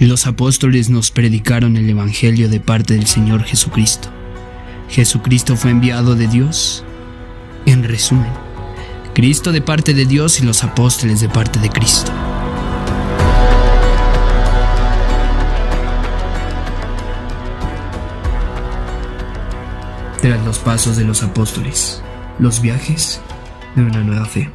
Los apóstoles nos predicaron el Evangelio de parte del Señor Jesucristo. Jesucristo fue enviado de Dios. En resumen, Cristo de parte de Dios y los apóstoles de parte de Cristo. Tras los pasos de los apóstoles, los viajes de una nueva fe.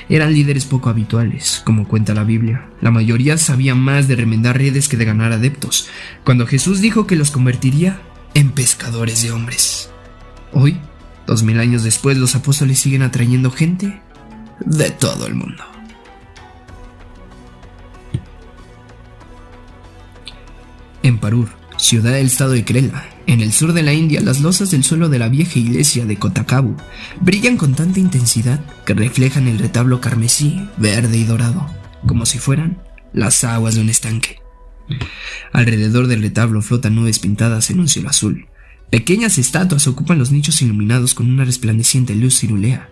Eran líderes poco habituales, como cuenta la Biblia. La mayoría sabía más de remendar redes que de ganar adeptos, cuando Jesús dijo que los convertiría en pescadores de hombres. Hoy, 2000 años después, los apóstoles siguen atrayendo gente de todo el mundo. En Parur, ciudad del estado de Kerala, en el sur de la India, las losas del suelo de la vieja iglesia de Kotakabu brillan con tanta intensidad que reflejan el retablo carmesí, verde y dorado, como si fueran las aguas de un estanque. Alrededor del retablo flotan nubes pintadas en un cielo azul. Pequeñas estatuas ocupan los nichos iluminados con una resplandeciente luz cirulea.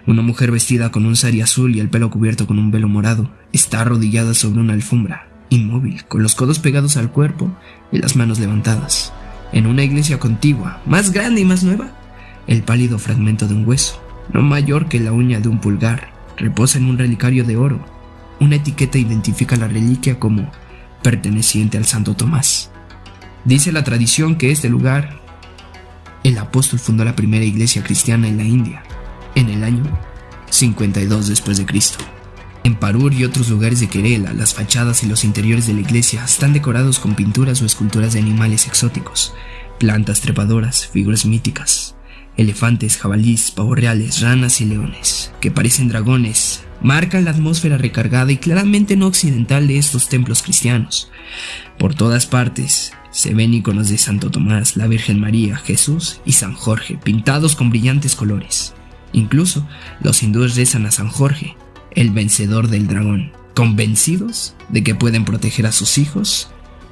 Una mujer vestida con un sari azul y el pelo cubierto con un velo morado está arrodillada sobre una alfombra, inmóvil, con los codos pegados al cuerpo y las manos levantadas. En una iglesia contigua, más grande y más nueva, el pálido fragmento de un hueso, no mayor que la uña de un pulgar, reposa en un relicario de oro. Una etiqueta identifica la reliquia como perteneciente al Santo Tomás. Dice la tradición que este lugar, el apóstol fundó la primera iglesia cristiana en la India, en el año 52 después de Cristo. En Parur y otros lugares de Kerala, las fachadas y los interiores de la iglesia están decorados con pinturas o esculturas de animales exóticos, plantas trepadoras, figuras míticas, elefantes, jabalíes, pavos reales, ranas y leones, que parecen dragones, marcan la atmósfera recargada y claramente no occidental de estos templos cristianos. Por todas partes se ven iconos de Santo Tomás, la Virgen María, Jesús y San Jorge, pintados con brillantes colores. Incluso los hindúes rezan a San Jorge, el vencedor del dragón, convencidos de que pueden proteger a sus hijos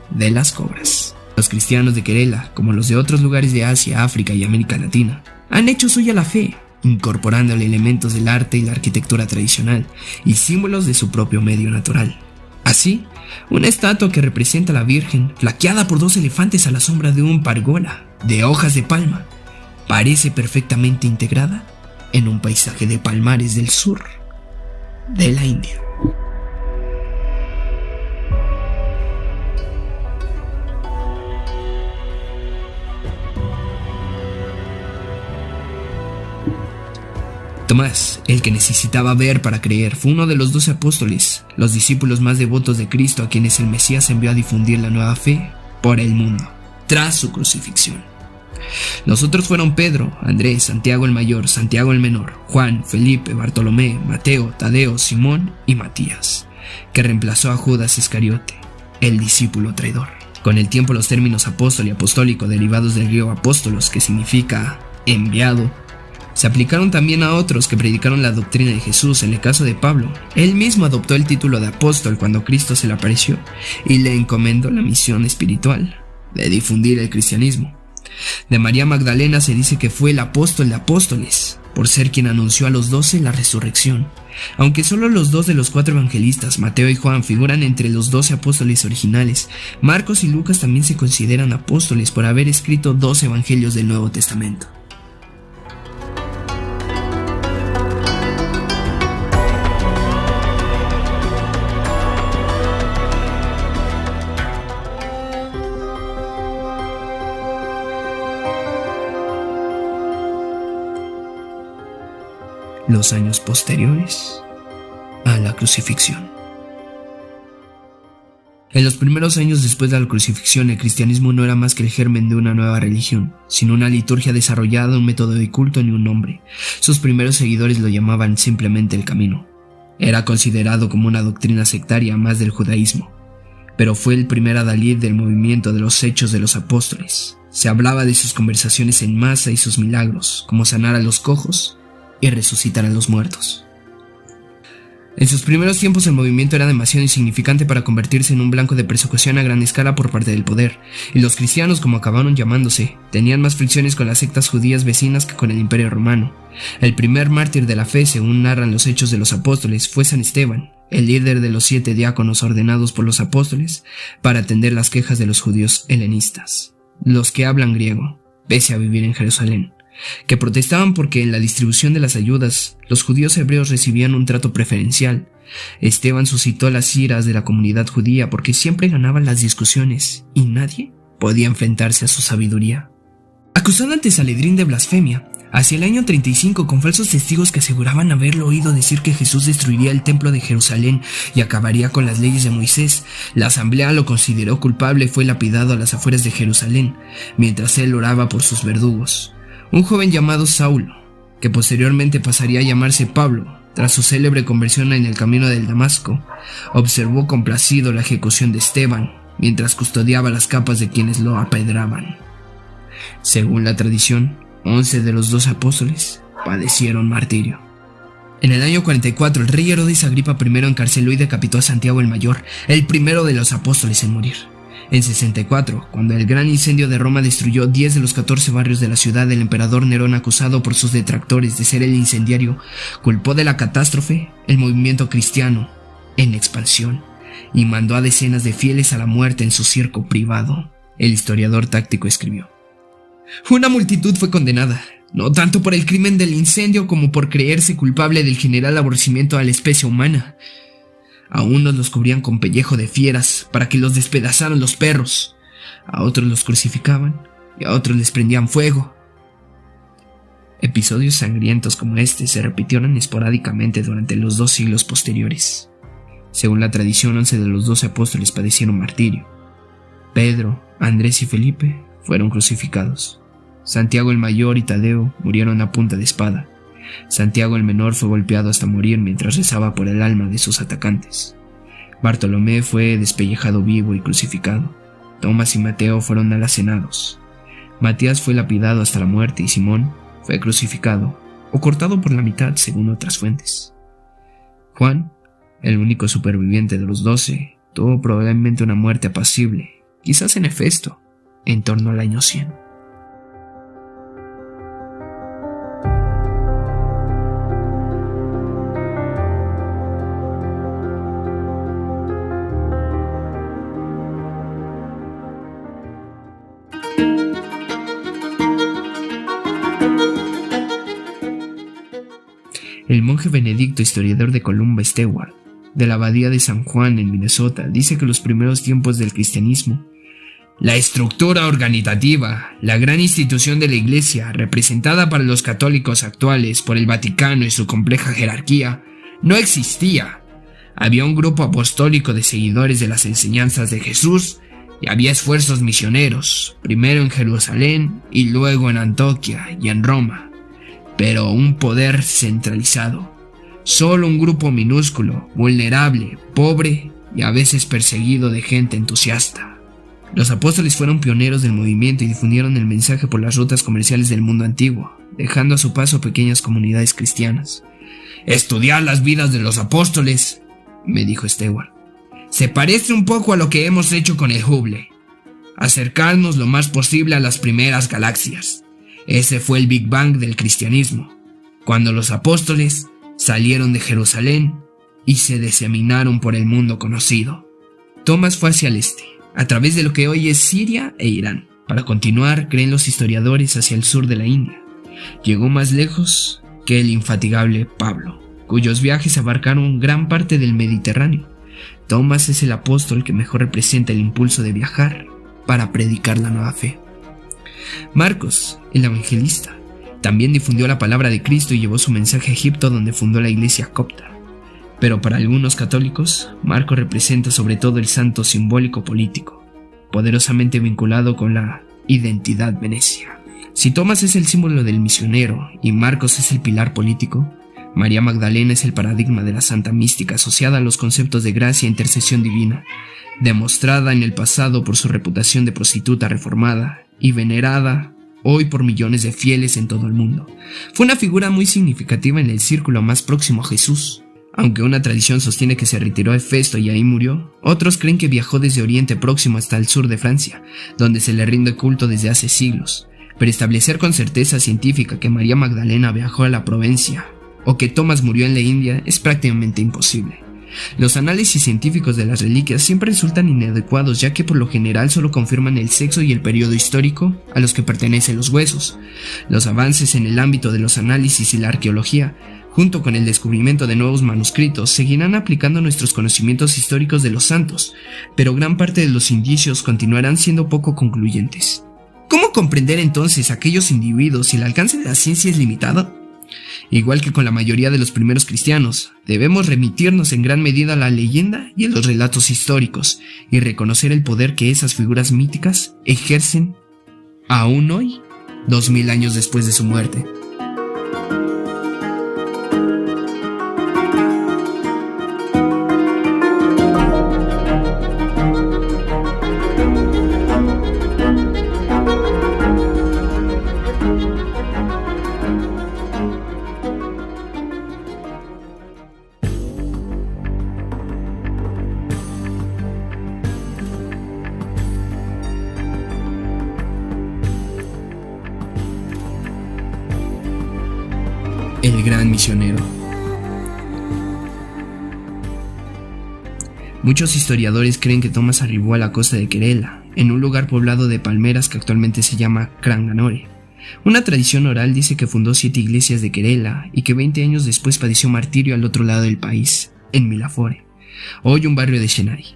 de las cobras. Los cristianos de Kerala, como los de otros lugares de Asia, África y América Latina, han hecho suya la fe, incorporándole elementos del arte y la arquitectura tradicional y símbolos de su propio medio natural. Así, una estatua que representa a la Virgen, flanqueada por 2 elefantes a la sombra de un pargola de hojas de palma, parece perfectamente integrada en un paisaje de palmares del sur de la India. Tomás, el que necesitaba ver para creer, fue uno de los 12 apóstoles, los discípulos más devotos de Cristo, a quienes el Mesías envió a difundir la nueva fe por el mundo, tras su crucifixión. Los otros fueron Pedro, Andrés, Santiago el mayor, Santiago el menor, Juan, Felipe, Bartolomé, Mateo, Tadeo, Simón y Matías, que reemplazó a Judas Iscariote, el discípulo traidor. Con el tiempo, los términos apóstol y apostólico, derivados del griego apóstolos, que significa enviado, se aplicaron también a otros que predicaron la doctrina de Jesús. En el caso de Pablo, él mismo adoptó el título de apóstol cuando Cristo se le apareció y le encomendó la misión espiritual de difundir el cristianismo. De María Magdalena se dice que fue el apóstol de apóstoles, por ser quien anunció a los 12 la resurrección. Aunque solo los 2 de los 4 evangelistas, Mateo y Juan, figuran entre los 12 apóstoles originales, Marcos y Lucas también se consideran apóstoles por haber escrito 2 evangelios del Nuevo Testamento. Los años posteriores a la crucifixión. En los primeros años después de la crucifixión, el cristianismo no era más que el germen de una nueva religión, sino una liturgia desarrollada, un método de culto ni un nombre. Sus primeros seguidores lo llamaban simplemente el camino. Era considerado como una doctrina sectaria más del judaísmo, pero fue el primer adalid del movimiento de los Hechos de los Apóstoles. Se hablaba de sus conversaciones en masa y sus milagros, como sanar a los cojos y resucitar a los muertos. En sus primeros tiempos el movimiento era demasiado insignificante para convertirse en un blanco de persecución a gran escala por parte del poder, y los cristianos, como acabaron llamándose, tenían más fricciones con las sectas judías vecinas que con el Imperio Romano. El primer mártir de la fe, según narran los Hechos de los Apóstoles, fue San Esteban, el líder de los 7 diáconos ordenados por los apóstoles para atender las quejas de los judíos helenistas, los que hablan griego, pese a vivir en Jerusalén, que protestaban porque en la distribución de las ayudas los judíos hebreos recibían un trato preferencial. Esteban suscitó las iras de la comunidad judía porque siempre ganaban las discusiones y nadie podía enfrentarse a su sabiduría. Acusado ante Sanedrín de blasfemia, hacia el año 35, con falsos testigos que aseguraban haberlo oído decir que Jesús destruiría el templo de Jerusalén y acabaría con las leyes de Moisés, la asamblea lo consideró culpable y fue lapidado a las afueras de Jerusalén, mientras él oraba por sus verdugos. Un joven llamado Saulo, que posteriormente pasaría a llamarse Pablo, tras su célebre conversión en el camino del Damasco, observó complacido la ejecución de Esteban, mientras custodiaba las capas de quienes lo apedraban. Según la tradición, 11 de los 12 apóstoles padecieron martirio. En el año 44, el rey Herodes Agripa I encarceló y decapitó a Santiago el Mayor, el primero de los apóstoles en morir. En 64, cuando el gran incendio de Roma destruyó 10 de los 14 barrios de la ciudad, el emperador Nerón, acusado por sus detractores de ser el incendiario, culpó de la catástrofe el movimiento cristiano en expansión y mandó a decenas de fieles a la muerte en su circo privado. El historiador Tácito escribió: una multitud fue condenada, no tanto por el crimen del incendio como por creerse culpable del general aborrecimiento a la especie humana. A unos los cubrían con pellejo de fieras para que los despedazaran los perros, a otros los crucificaban y a otros les prendían fuego. Episodios sangrientos como este se repitieron esporádicamente durante los 2 siglos posteriores. Según la tradición, 11 de los 12 apóstoles padecieron martirio. Pedro, Andrés y Felipe fueron crucificados. Santiago el Mayor y Tadeo murieron a punta de espada. Santiago el Menor fue golpeado hasta morir mientras rezaba por el alma de sus atacantes. Bartolomé fue despellejado vivo y crucificado. Tomás y Mateo fueron alacenados. Matías fue lapidado hasta la muerte y Simón fue crucificado o cortado por la mitad según otras fuentes. Juan, el único superviviente de los 12, tuvo probablemente una muerte apacible, quizás en Hefesto, en torno al año 100. El monje benedicto historiador de Columba Stewart, de la abadía de San Juan en Minnesota, dice que los primeros tiempos del cristianismo, la estructura organizativa, la gran institución de la Iglesia, representada para los católicos actuales por el Vaticano y su compleja jerarquía, no existía. Había un grupo apostólico de seguidores de las enseñanzas de Jesús y había esfuerzos misioneros, primero en Jerusalén y luego en Antioquía y en Roma. Pero un poder centralizado. Solo un grupo minúsculo, vulnerable, pobre y a veces perseguido de gente entusiasta. Los apóstoles fueron pioneros del movimiento y difundieron el mensaje por las rutas comerciales del mundo antiguo, dejando a su paso pequeñas comunidades cristianas. Estudiar las vidas de los apóstoles, me dijo Stewart, se parece un poco a lo que hemos hecho con el Hubble. Acercarnos lo más posible a las primeras galaxias. Ese fue el Big Bang del cristianismo, cuando los apóstoles salieron de Jerusalén y se diseminaron por el mundo conocido. Tomás fue hacia el este, a través de lo que hoy es Siria e Irán, para continuar, creen los historiadores, hacia el sur de la India. Llegó más lejos que el infatigable Pablo, cuyos viajes abarcaron gran parte del Mediterráneo. Tomás es el apóstol que mejor representa el impulso de viajar para predicar la nueva fe. Marcos, el evangelista, también difundió la palabra de Cristo y llevó su mensaje a Egipto, donde fundó la iglesia copta. Pero para algunos católicos, Marcos representa sobre todo el santo simbólico político, poderosamente vinculado con la identidad venecia. Si Tomás es el símbolo del misionero y Marcos es el pilar político, María Magdalena es el paradigma de la santa mística asociada a los conceptos de gracia e intercesión divina, demostrada en el pasado por su reputación de prostituta reformada y venerada hoy por millones de fieles en todo el mundo. Fue una figura muy significativa en el círculo más próximo a Jesús, Aunque una tradición sostiene que se retiró a Hefesto y ahí murió, otros creen que viajó desde Oriente Próximo hasta el sur de Francia, donde se le rinde culto desde hace siglos. Pero establecer con certeza científica que María Magdalena viajó a la Provencia o que Tomás murió en la India es prácticamente imposible. Los análisis científicos de las reliquias siempre resultan inadecuados, ya que por lo general solo confirman el sexo y el periodo histórico a los que pertenecen los huesos. Los avances en el ámbito de los análisis y la arqueología, junto con el descubrimiento de nuevos manuscritos, seguirán aplicando nuestros conocimientos históricos de los santos, pero gran parte de los indicios continuarán siendo poco concluyentes. ¿Cómo comprender entonces a aquellos individuos si el alcance de la ciencia es limitado? Igual que con la mayoría de los primeros cristianos, debemos remitirnos en gran medida a la leyenda y a los relatos históricos y reconocer el poder que esas figuras míticas ejercen aún hoy, 2000 años después de su muerte. El gran misionero. Muchos historiadores creen que Tomás arribó a la costa de Kerala, en un lugar poblado de palmeras que actualmente se llama Cranganore. Una tradición oral dice que fundó 7 iglesias de Kerala y que 20 años después padeció martirio al otro lado del país, en Milafore, hoy un barrio de Chennai.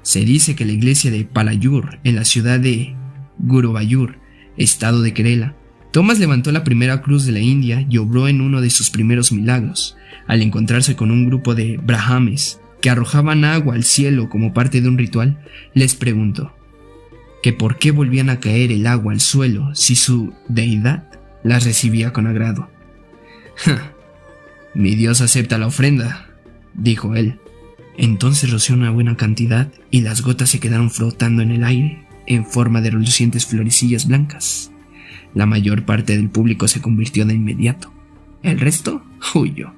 Se dice que la iglesia de Palayur, en la ciudad de Gurubayur, estado de Kerala, Tomás levantó la primera cruz de la India y obró en uno de sus primeros milagros, al encontrarse con un grupo de brahmanes que arrojaban agua al cielo como parte de un ritual. Les preguntó que por qué volvían a caer el agua al suelo si su deidad las recibía con agrado. Mi Dios acepta la ofrenda, dijo él. Entonces roció una buena cantidad y las gotas se quedaron flotando en el aire en forma de relucientes florecillas blancas. La mayor parte del público se convirtió de inmediato. El resto huyó.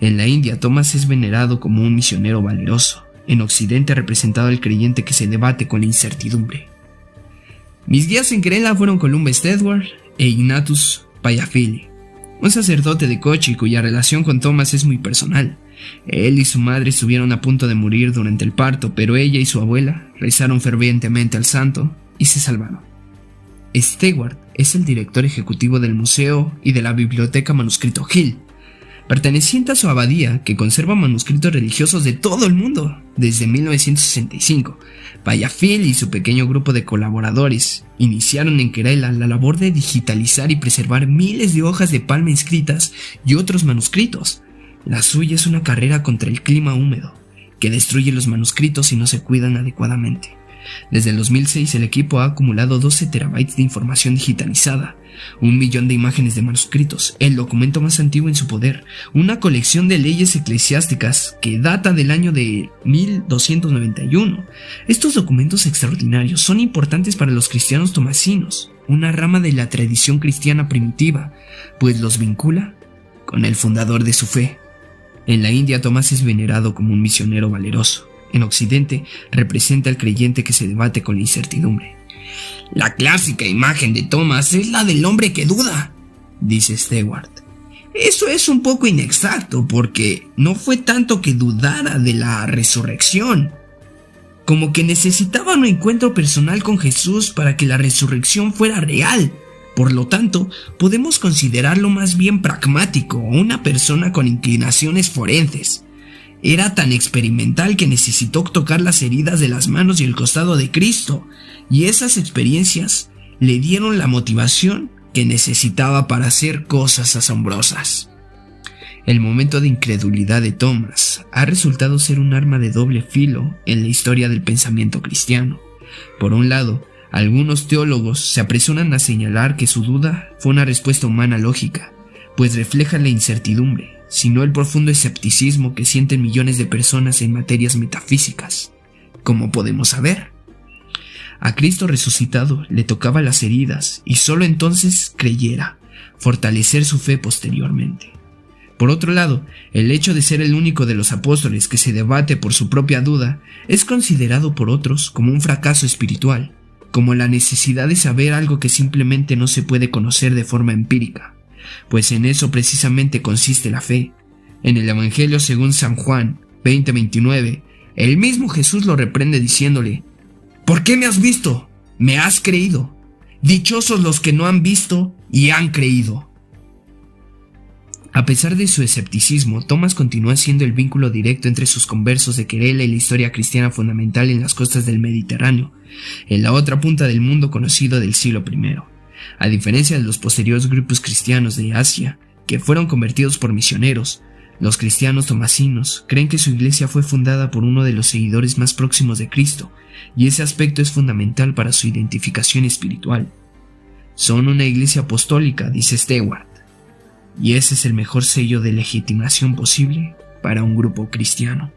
En la India, Tomás es venerado como un misionero valeroso. En Occidente ha representado al creyente que se debate con la incertidumbre. Mis guías en Kerala fueron Columba Stedward e Ignatius Payafili, un sacerdote de Kochi cuya relación con Tomás es muy personal. Él y su madre estuvieron a punto de morir durante el parto, pero ella y su abuela rezaron fervientemente al santo y se salvaron. Stewart es el director ejecutivo del museo y de la biblioteca Manuscrito Hill, perteneciente a su abadía, que conserva manuscritos religiosos de todo el mundo desde 1965. Payafil y su pequeño grupo de colaboradores iniciaron en Kerala la labor de digitalizar y preservar miles de hojas de palma inscritas y otros manuscritos. La suya es una carrera contra el clima húmedo, que destruye los manuscritos si no se cuidan adecuadamente. Desde el 2006 el equipo ha acumulado 12 terabytes de información digitalizada, 1 millón de imágenes de manuscritos, el documento más antiguo en su poder, una colección de leyes eclesiásticas que data del año de 1291. Estos documentos extraordinarios son importantes para los cristianos tomasinos, una rama de la tradición cristiana primitiva, pues los vincula con el fundador de su fe. En la India, Tomás es venerado como un misionero valeroso. En Occidente, representa al creyente que se debate con la incertidumbre. La clásica imagen de Tomás es la del hombre que duda, dice Stewart. Eso es un poco inexacto, porque no fue tanto que dudara de la resurrección, como que necesitaba un encuentro personal con Jesús para que la resurrección fuera real. Por lo tanto, podemos considerarlo más bien pragmático, una persona con inclinaciones forenses. Era tan experimental que necesitó tocar las heridas de las manos y el costado de Cristo, y esas experiencias le dieron la motivación que necesitaba para hacer cosas asombrosas. El momento de incredulidad de Tomás ha resultado ser un arma de doble filo en la historia del pensamiento cristiano. Por un lado, algunos teólogos se apresuran a señalar que su duda fue una respuesta humana lógica, pues refleja la incertidumbre, sino el profundo escepticismo que sienten millones de personas en materias metafísicas. Como podemos saber, a Cristo resucitado le tocaba las heridas y solo entonces creyera, fortalecer su fe posteriormente. Por otro lado, el hecho de ser el único de los apóstoles que se debate por su propia duda es considerado por otros como un fracaso espiritual, como la necesidad de saber algo que simplemente no se puede conocer de forma empírica, pues en eso precisamente consiste la fe. En el Evangelio según San Juan 20:29, el mismo Jesús lo reprende diciéndole: ¿por qué me has visto? ¿Me has creído? Dichosos los que no han visto y han creído. A pesar de su escepticismo, Tomás continúa siendo el vínculo directo entre sus conversos de Querela y la historia cristiana fundamental en las costas del Mediterráneo, en la otra punta del mundo conocido del siglo I. A diferencia de los posteriores grupos cristianos de Asia, que fueron convertidos por misioneros, los cristianos tomasinos creen que su iglesia fue fundada por uno de los seguidores más próximos de Cristo, y ese aspecto es fundamental para su identificación espiritual. Son una iglesia apostólica, dice Stewart, y ese es el mejor sello de legitimación posible para un grupo cristiano.